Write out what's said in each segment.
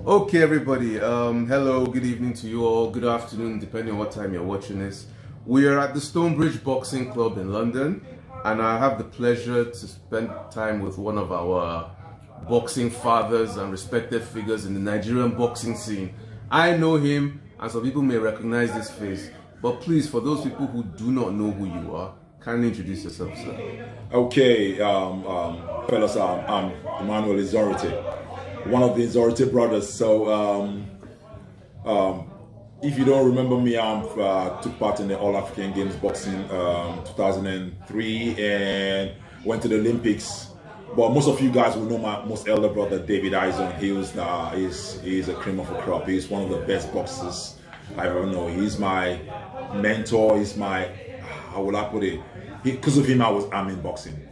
Okay, everybody. Hello, good evening to you all. Good afternoon, depending on what time you're watching this. We are at the Stonebridge Boxing Club in London, and I have the pleasure to spend time with one of our boxing fathers and respected figures in the Nigerian boxing scene. I know him, and some people may recognize this face, but please, for those people who do not know who you are, kindly introduce yourself, sir. Okay, fellas, I'm Emmanuel Izonrite, one of the Izonrite brothers. So, if you don't remember me, I took part in the All African Games boxing 2003 and went to the Olympics. But most of you guys will know my most elder brother, David Izonrite. He's a cream of a crop. He's one of the best boxers I ever know. He's my mentor. He's my, how will I put it? Because of him, I'm in boxing.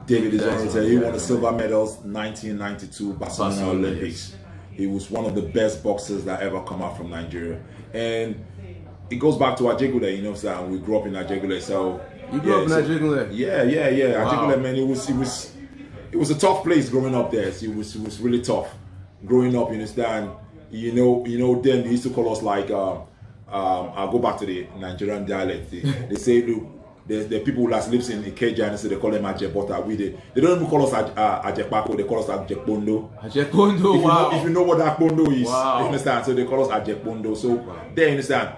David Izonrite, he won the silver medals 1992 Barcelona Olympics. He was one of the best boxers that ever come out from Nigeria. And it goes back to Ajegule, you know what I'm saying? We grew up in Ajegule, so... You grew up in Ajegule? Yeah. Wow. Ajegule, man, it was a tough place growing up there. It was really tough growing up, you understand? You know, then they used to call us like, I'll go back to the Nigerian dialect. They say, look, the people that lives in Ikeja, and so they call them Ajebota. They don't even call us Ajekpako, they call us Ajekpondo. Ajekpondo, wow. If you know what Ajekpondo is, wow. You understand? So they call us Ajekpondo. So they understand.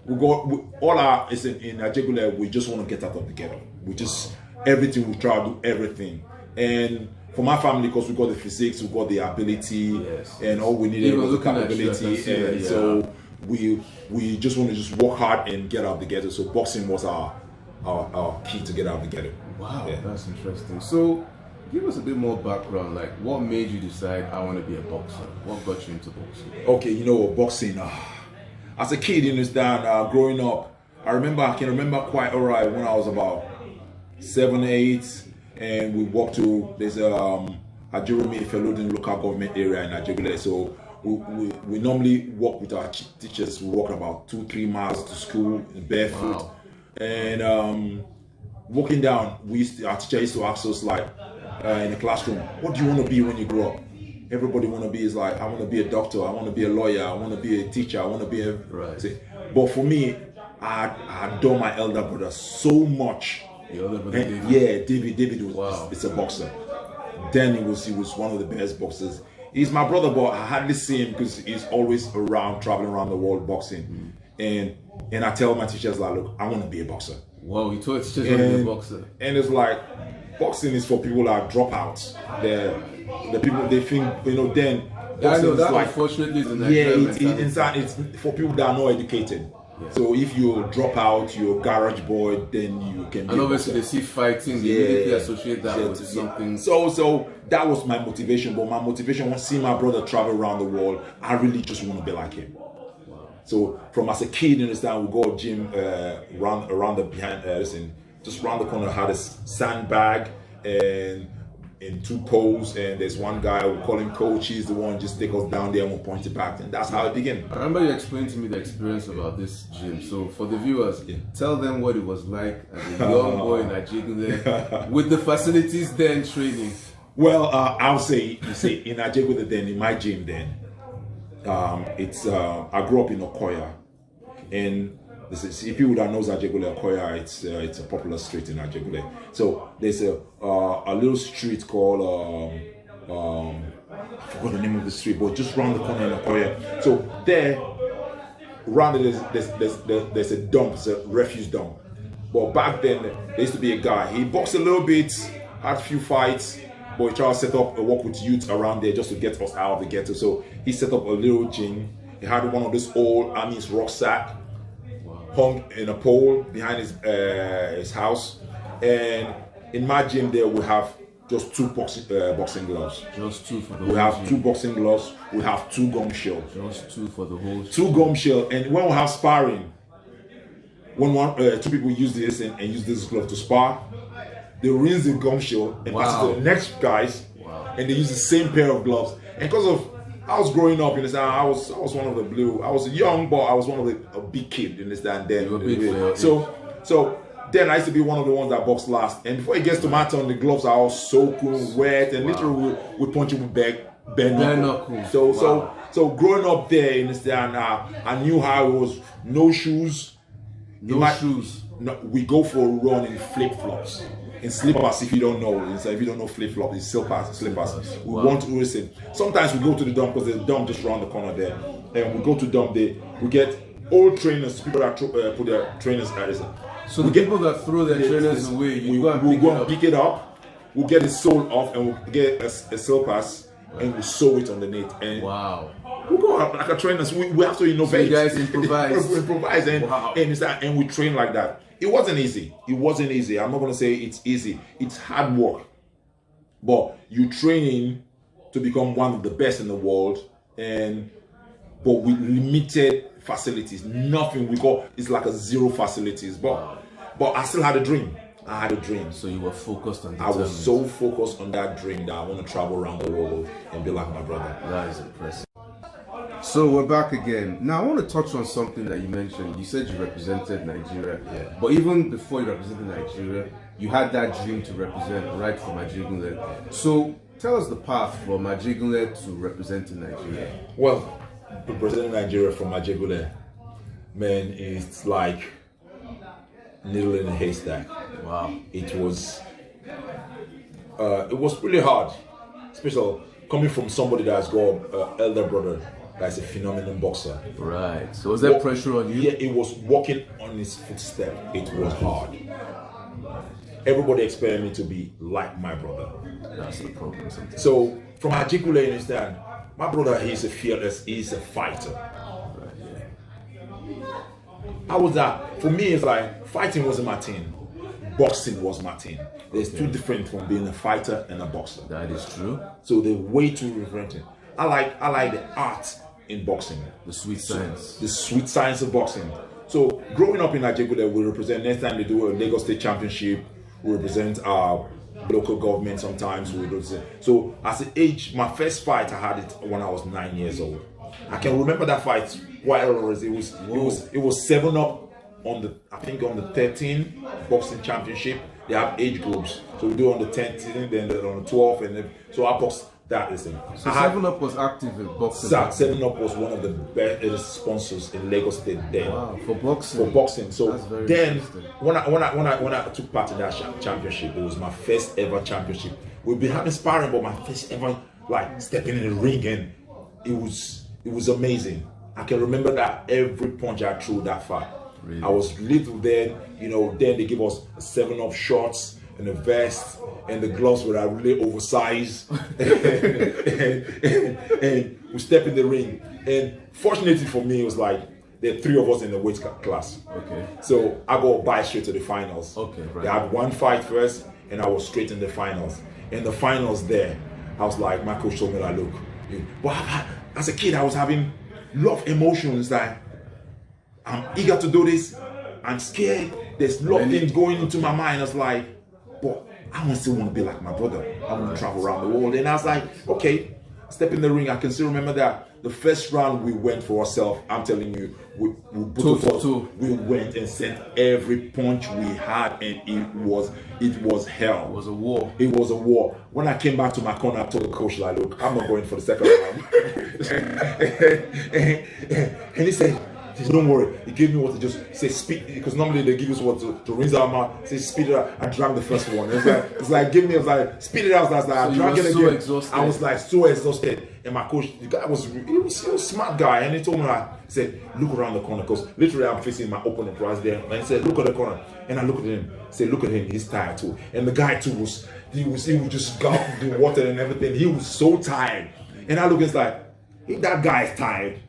All our is in Ajegule, we just want to get out of the ghetto. We try to do everything. And for my family, because we got the physiques, we got the ability, and all we needed was the capability. And so we just want to just work hard and get out of the ghetto. So boxing was our key to get out of the ghetto. Wow, that's interesting. So give us a bit more background, like what made you decide I want to be a boxer? What got you into boxing? Okay, boxing, as a kid, you understand, growing up, I can remember quite alright when I was about 7, 8, and we walked to, there's a Jeremy Felodin local government area in Ajegule. So we normally walk with our teachers. We walk about 2-3 miles to school barefoot. Wow. And walking down, our teacher used to ask us like in the classroom, what do you want to be when you grow up? Everybody want to be is like, I want to be a doctor, I want to be a lawyer, I want to be a teacher, I want to be a... Right. But for me, I adore my elder brother so much. Your elder brother, David? Yeah, David is a boxer. Then he was one of the best boxers. He's my brother, but I hardly see him because he's always around, traveling around the world boxing. And I tell my teachers like, look, I want to be a boxer. Wow, you told teachers you want to be a boxer. And it's like, boxing is for people that are dropouts. The people they think, then. Yeah, I know that, like, unfortunately is the Nigerian it's for people that are not educated. Yeah. So if you drop out, you're a garage boy, then you can be. And obviously they see fighting, they immediately associate that with something. So that was my motivation. But my motivation was seeing my brother travel around the world. I really just want to be like him. So from as a kid, you understand, we go gym around the behind, just around the corner, had a sandbag and 2 poles, and there's one guy, we call him coach, he's the one just take us down there and we'll point it back, and that's how it began. I remember you explained to me the experience about this gym. So for the viewers, tell them what it was like as a young boy in Ajegule with the facilities then training. Well, I'll say, in Ajegule then, in my gym then, I grew up in Okoya, and if people that knows Ajegule, Okoya, it's a popular street in Ajegule. So there's a little street called I forgot the name of the street, but just around the corner in Okoya. So there, around it, there's a dump, it's a refuse dump. But back then there used to be a guy. He boxed a little bit, had a few fights. But he tried to set up a work with youth around there just to get us out of the ghetto. So he set up a little gym. He had one of those old army's rucksack hung in a pole behind his house. And in my gym there we have just 2 boxing gloves. Just 2 for the whole We have gym. 2 boxing gloves. We have 2 gum shields. Just 2 for the whole 2 gum shields. And when we have sparring, when 2 people use this and use this glove to spar, they rinse the gum shield and pass it to the next guys, and they use the same pair of gloves. And because of I was growing up, you understand, I was one of the blue. I was young, but I was one of a big kid, you understand. Then you were big, so then I used to be one of the ones that boxed last. And before it gets to my turn, the gloves are all soaking wet, and literally we punch it with bag bare Bare knuckle. knuckle. So growing up there, you understand, I knew how it was. No shoes. No shoes. No, we go for a run in flip-flops. In slippers, if you don't know, if you don't know flip-flops, it's slippers. We want to always say. Sometimes we go to the dump because there's a dump just around the corner there, and we go to dump there. We get old trainers, people that put their trainers at. So the people that throw their trainers away, we go and pick it up. We'll get the sole off, and we'll get a slippers, and we'll sew it underneath. And wow. We go out like a trainers. We have to innovate. So you guys improvise. We improvise, and we train like that. It wasn't easy. It wasn't easy. I'm not going to say it's easy. It's hard work. But you training to become one of the best in the world, but with limited facilities. Nothing. It's like a zero facilities. But I still had a dream. I had a dream. So you were focused on. I was so focused on that dream that I want to travel around the world and be like my brother. That is impressive. So we're back again. Now I want to touch on something that you mentioned. You said you represented Nigeria. Yeah. But even before you represented Nigeria, you had that dream to represent right from Ajegunle. So tell us the path from Ajegunle to representing Nigeria. Well, representing Nigeria from Ajegunle, man, it's like needle in a haystack. Wow. It was really hard, especially coming from somebody that's got an elder brother that's a phenomenal boxer. Right. So was there pressure on you? Yeah, it was walking on his footstep. It was hard. Everybody expected me to be like my brother. That's the problem sometimes. So from Ajegunle, you understand, my brother, he's a fearless, he's a fighter. Right, yeah. I was that. For me, it's like fighting wasn't my thing. Boxing was my thing. There's two different from being a fighter and a boxer. That is true. So they're way too different. I like the art in boxing. The sweet science. The sweet science of boxing. So growing up in Ajegunle, we represent, next time they do a Lagos State Championship, we represent our local government sometimes. We represent. So as an age, my first fight, I had it when I was 9 years old. I can remember that fight. Why it was 7-up on the, I think on the 13 boxing championship. They have age groups. So we do on the 10th, then on the 12th, and then, so I boxed that thing. So 7-Up was active in boxing. 7-Up was one of the best sponsors in Lagos State then. Wow, for boxing. For boxing. So then, when I took part in that championship, it was my first ever championship. We've been having sparring, but my first ever like stepping in the ring, and it was amazing. I can remember that every punch I threw that fight. Really? I was little then, then they give us 7-Up shorts and a vest, and the gloves were really oversized. and we step in the ring. And fortunately for me, it was like there are 3 of us in the weight class. Okay. So I got by straight to the finals. Okay, right. They had one fight first, and I was straight in the finals. In the finals there, I was like, my coach told me that, look, but as a kid, I was having a lot of emotions that I'm eager to do this. I'm scared. There's a lot of things going into my mind. I was like, but I still want to be like my brother. I want to travel around the world. And I was like, okay, step in the ring. I can still remember that the first round we went for ourselves. I'm telling you, we went and sent every punch we had, and it was hell. It was a war. It was a war. When I came back to my corner, I told the coach, like, look, I'm not going for the second round. And he said, don't worry. He gave me what to just say, speed, because normally they give us what to rinse our mouth, say speed it up. I drank the first one. It's like give me, speed it out. I drank it again. Exhausted. I was like so exhausted. And my coach, the guy was a smart guy, and he told me he said, look around the corner, because literally I'm facing my opponent right there. And he said, look at the corner. And I looked at him, said, look at him, he's tired too. And the guy too he was just gulping the water and everything. He was so tired. And I look, it's like, if that guy is tired,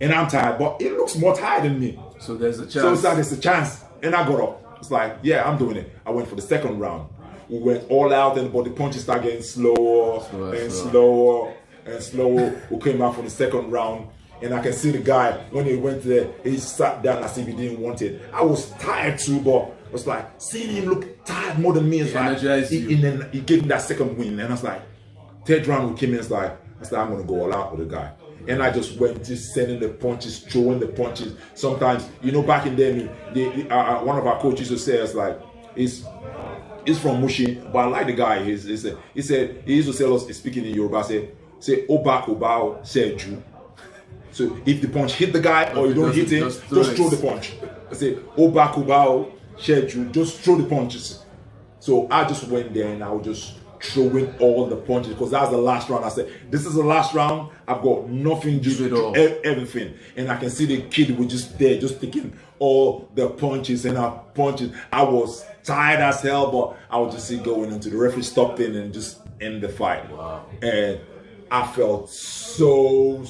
and I'm tired, but it looks more tired than me. So there's a chance. So it's like there's a chance. And I got up. It's like, yeah, I'm doing it. I went for the second round. We went all out, and the punches started getting slower. We came out for the second round, and I can see the guy, when he went there, he sat down as if he didn't want it. I was tired too, but it was like, seeing him look tired more than me, it's like, he gave me that second win. And I was like, third round we came in, it's like, I'm going to go all out with the guy. And I just went just sending the punches, throwing the punches. Sometimes, back in then, one of our coaches would say, it's like, he's from Mushi, but I like the guy. He said, he used to tell us, speaking in Yoruba, say, say Oba Kubao Serju. So if the punch hit the guy or you don't hit him, just throw the punch. I say Oba Kubao Serju, just throw the punches. So I just went there and I was just throwing all the punches because that's the last round. I said, this is the last round. I've got nothing, just everything. And I can see the kid was just there, just taking all the punches and punches. I was tired as hell, but I would just see going until the referee stopped in and just end the fight. Wow. And I felt so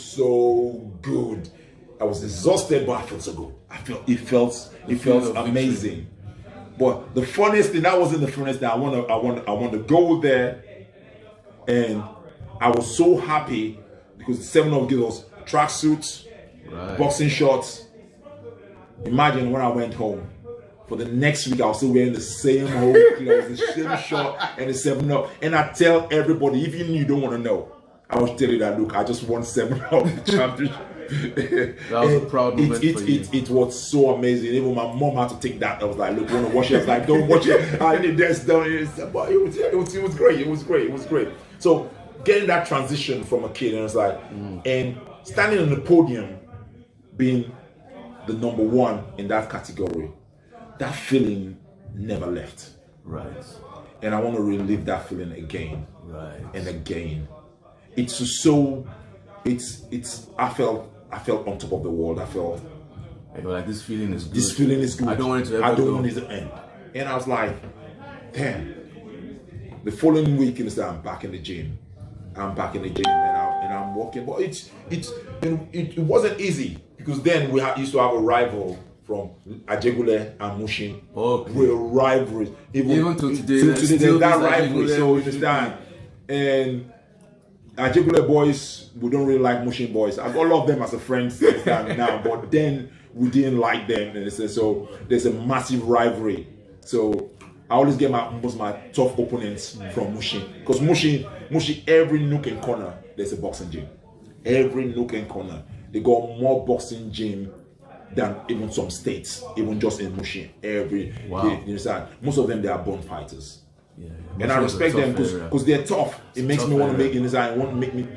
good. I was exhausted, but I felt so good. It felt amazing. But the funniest thing, that wasn't the funniest thing. I want to go there, and I was so happy because the 7-up gave us tracksuits, boxing shorts. Imagine when I went home. For the next week, I was still wearing the same old clothes, the same short and the 7-up. And I tell everybody, even you don't want to know, I will tell you that, look, I just won 7-up championship. That was a proud moment for you. It was so amazing. Even my mom had to take that. I was like, look, want to watch it? I was like, don't watch it. I need this, but it was great. It was great. So getting that transition from a kid, and it's like, and standing on the podium, being the number one in that category, that feeling never left. Right. And I want to relive that feeling again. Right. And again. I felt on top of the world. I felt like this feeling is good. This feeling is good. I don't want it to I don't want it to end. And I was like, damn. The following week, I'm back in the gym. I'm back in the gym and I'm walking. But it wasn't easy because then we used to have a rival from Ajegule and Mushin. Okay. We're rivalries. Even to today, there's that rivalry. So you understand. And Ajegule boys, we don't really like Mushin boys. I've got a lot of them as a friends now, but then we didn't like them. And so there's a massive rivalry. So I always get most of my tough opponents from Mushin. Because Mushin, every nook and corner, there's a boxing gym. Every nook and corner. They got more boxing gym than even some states, even just in Mushin. Wow. You understand? Most of them, they are born fighters. Yeah, and I respect them because they're tough. It makes me want to make make me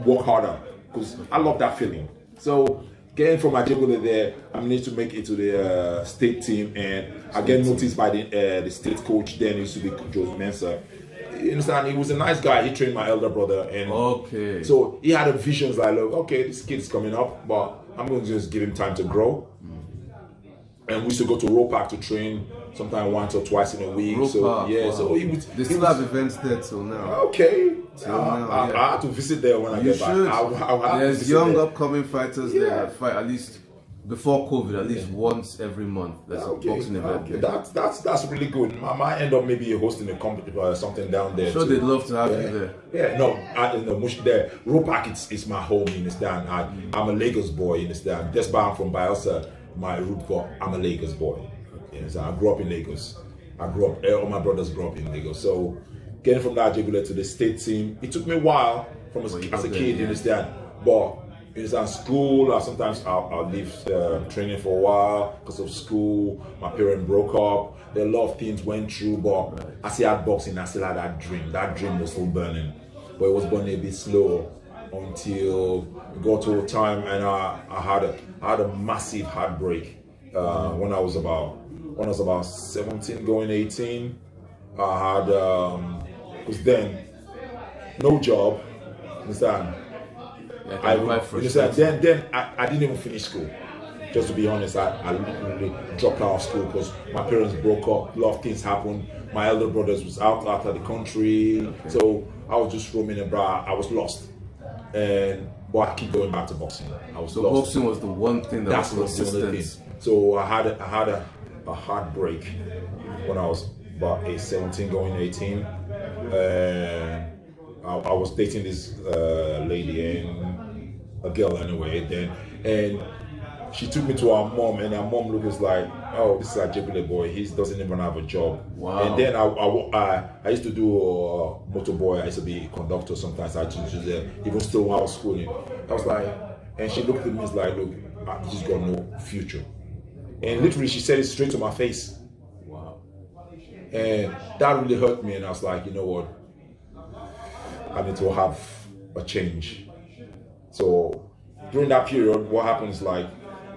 work harder because I love that feeling. So getting from Ajegule there, I need to make it to the state team, and I get noticed by the state coach. Then used to be Joe Mensah. You understand? He was a nice guy. He trained my elder brother, and so he had a vision like, look, okay, this kid's coming up, but I'm going to just give him time to grow. And we used to go to Roe Park to train, sometimes once or twice in a week. So he would. They still have events there till now. Okay. I have to visit there when I get back. There's young upcoming fighters there that fight at least before COVID, at least once every month. There's a boxing event. That's really good. I might end up maybe hosting a competition or something down there. Sure, they'd love to have you there. Yeah, there. Roe Park is my home. You understand? I'm a Lagos boy. You understand? That's why I'm from Bielsa. My root for I'm a Lagos boy. So I grew up in Lagos. All my brothers grew up in Lagos. So getting from that Ajegule to the state team, it took me a while as a kid, you understand. But you understand, school, sometimes I'll leave training for a while because of school. My parents broke up. There are a lot of things went through, but I still had boxing. I still had that dream. That dream was still burning, but it was burning a bit slow until we got to a time and I had a massive heartbreak when I was about 17 going 18. I had because then no job, understand? Then I didn't even finish school. Just to be honest, I literally dropped out of school because my parents broke up. A lot of things happened. My elder brothers was out of the country, so I was just roaming about. I was lost. But I keep going back to boxing. Boxing was the one thing that was consistent. So I had a heartbreak when I was about 17 going 18. I was dating this lady, and a girl anyway, and she took me to her mom, and her mom looked like, oh, this is a Ajegule boy, he doesn't even have a job. Wow. And then I used to do motorboy. I used to be a conductor sometimes. I used to even still while I was schooling. I was like, and she looked at me and like, look, I just got no future. And literally she said it straight to my face. Wow. And that really hurt me, and I was like, you know what, I need to have a change. So during that period, what happens, like,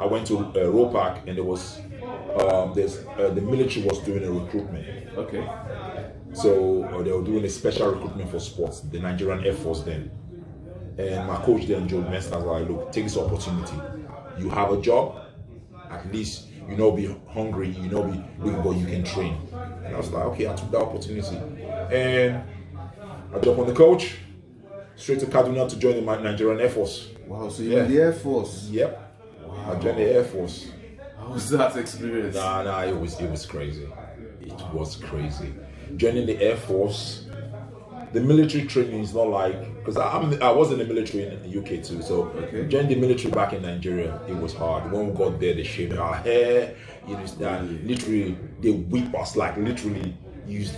I went to Ropac, and there was the military was doing a recruitment. Okay. So they were doing a special recruitment for sports, the Nigerian Air Force then. And my coach then, Joe Mester, was like, look, take this opportunity. You have a job, at least you know be hungry, you know be looking, but you can train. And I was like, okay, I took that opportunity. And I jumped on the coach, straight to Kaduna to join the Nigerian Air Force. Wow, so you're in the Air Force? Yep. Wow. I joined the Air Force. How was that experience? Nah, it was crazy. It was crazy. Joining the Air Force, the military training is not like, because I was in the military in the UK too, so joining the military back in Nigeria, it was hard. When we got there, they shaved our hair, you understand, literally, they whip us, like literally used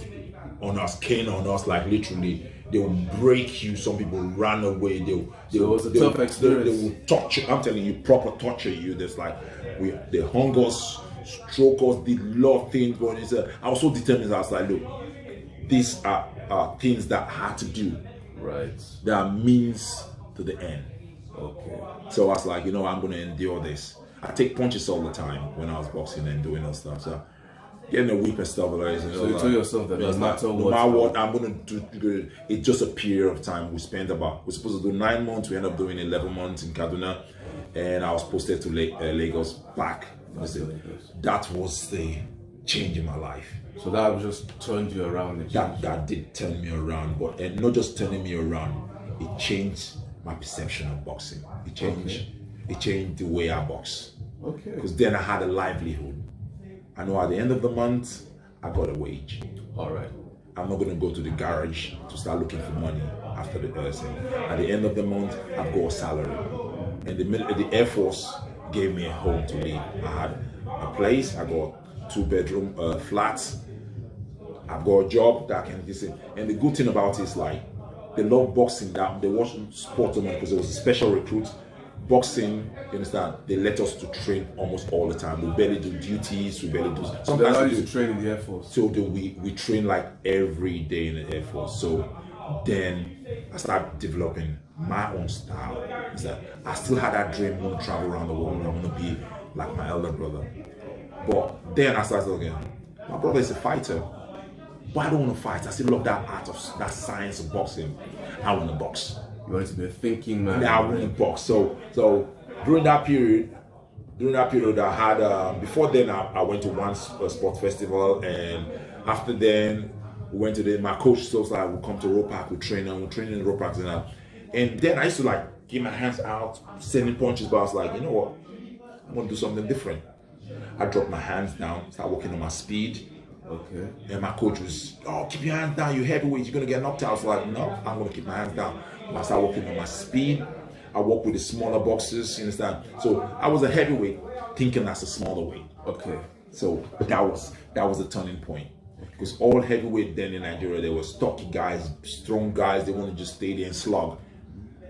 on us, cane on us, like literally, they will break you, some people ran away, So it was a tough experience. They will torture, I'm telling you, proper torture you. There's like, they hung us, stroke us, did a lot of things, but I was so determined. I was like, look, these are things that I had to do. Right. There are means to the end. Okay. So I was like, you know, I'm going to endure this. I take punches all the time when I was boxing and doing that stuff. So getting a whip and stuff like that. So you told yourself that no matter what I'm going to do, it's just a period of time. We're supposed to do 9 months. We end up doing 11 months in Kaduna. And I was posted to Lagos back. That was the change in my life. So that just turned you around. That did turn me around, but and not just turning me around, it changed my perception of boxing. It changed the way I box. Okay. Because then I had a livelihood. I know at the end of the month, I got a wage. All right. I'm not going to go to the garage to start looking for money after the person. At the end of the month, I've got a salary. And the Air Force gave me a home to live. I had a place, I got 2-bedroom flats. I've got a job that I can visit. And the good thing about it is, like, they love boxing, that they wasn't sport on because it was a special recruit. Boxing, you understand, they let us to train almost all the time. We barely do duties, we barely do. Sometimes we train in the Air Force. So we train like every day in the Air Force. So then I started developing my own style. Is that I still had that dream, I want to travel around the world, I want to be like my elder brother. But then I started again. My brother is a fighter, but I don't want to fight. I still love that art of that science of boxing. I want to box. You want to be a thinking man. Yeah, I want to box. So during that period, I had before then I went to one sport festival, and after then we went to my coach was like, we'll come to Ropac, we're training in Ropac, and then I used to like get my hands out, sending punches, but I was like, you know what, I'm gonna do something different. I dropped my hands down, start working on my speed. Okay. And my coach was, oh, keep your hands down, you're heavyweight, you're gonna get knocked out. I was like, no, I'm gonna keep my hands down. I started working on my speed. I work with the smaller boxers, you understand? So I was a heavyweight thinking as a smaller weight. Okay. So that was the turning point. Because all heavyweight then in Nigeria, there were stocky guys, strong guys, they want to just stay there and slug.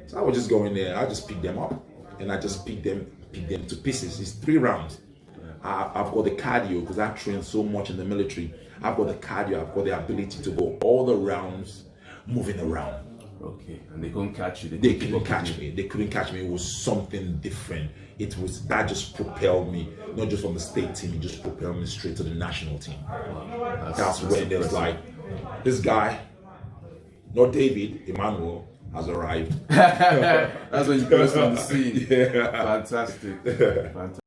So I would just go in there, I just pick them up, and I just pick them to pieces. It's 3 rounds. I've got the cardio because I trained so much in the military. I've got the cardio, I've got the ability to go all the rounds moving around. Okay, and they couldn't catch you. They couldn't catch me. They couldn't catch me. It was something different. That just propelled me, not just from the state team, it just propelled me straight to the national team. Wow. That's when there's like, this guy, not David, Emmanuel, has arrived. That's when you burst on the scene. Yeah. Fantastic. Fantastic.